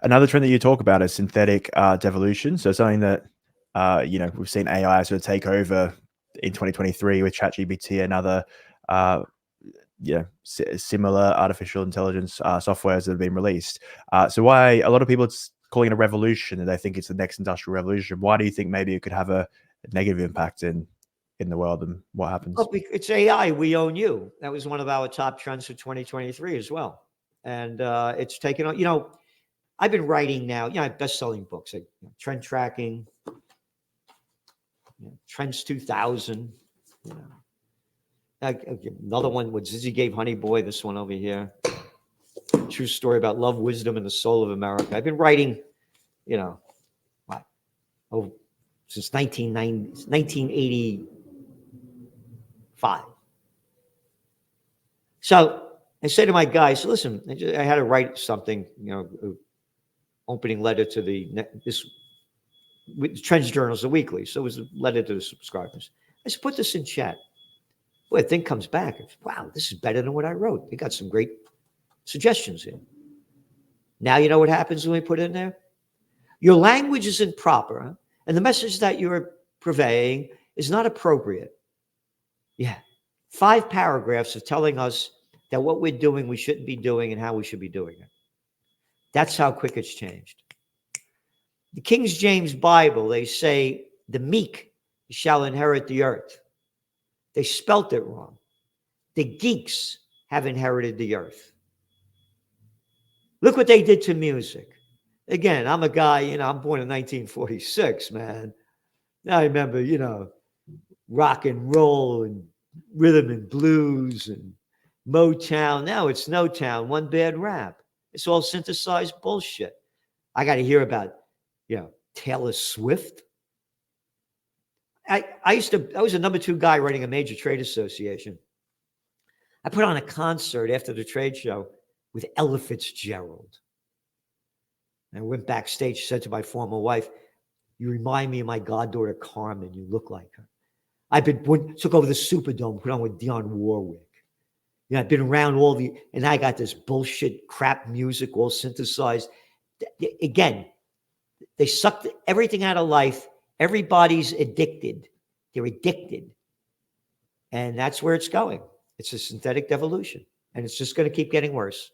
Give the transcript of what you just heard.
Another trend that you talk about is synthetic devolution. So something that, we've seen AI sort of take over in 2023 with ChatGPT and other, similar artificial intelligence softwares that have been released. So why a lot of people it's calling it a revolution and they think it's the next industrial revolution. Why do you think maybe it could have a negative impact in the world, and what happens? Well, it's AI. We own you. That was one of our top trends for 2023 as well. And it's taken on, I've been writing now, I have best-selling books like Trend Tracking, Trends 2000, another one with Zizzy Gave Honey Boy, this one over here. True story about love, wisdom, and the soul of America. I've been writing, since 1985. So I say to my guys, listen, I had to write something, opening letter to this Trends Journals, the weekly. So it was a letter to the subscribers. I said, put this in chat. Boy, the thing comes back. Wow, this is better than what I wrote. They got some great suggestions here. Now you know what happens when we put it in there? Your language is improper, and the message that you're purveying is not appropriate. Yeah. 5 paragraphs of telling us that what we're doing, we shouldn't be doing, and how we should be doing it. That's how quick it's changed. The King James Bible, they say, the meek shall inherit the earth. They spelt it wrong. The geeks have inherited the earth. Look what they did to music. Again, I'm a guy, I'm born in 1946, man. I remember, rock and roll and rhythm and blues and Motown. Now it's no town, one bad rap. It's all synthesized bullshit. I got to hear about, Taylor Swift. I was a number 2 guy running a major trade association. I put on a concert after the trade show with Ella Fitzgerald. And I went backstage, said to my former wife, you remind me of my goddaughter Carmen. You look like her. Took over the Superdome, put on with Dionne Warwick. I've been around and I got this bullshit crap music, all synthesized. Again, they sucked everything out of life. Everybody's addicted. They're addicted. And that's where it's going. It's a synthetic devolution. And it's just going to keep getting worse.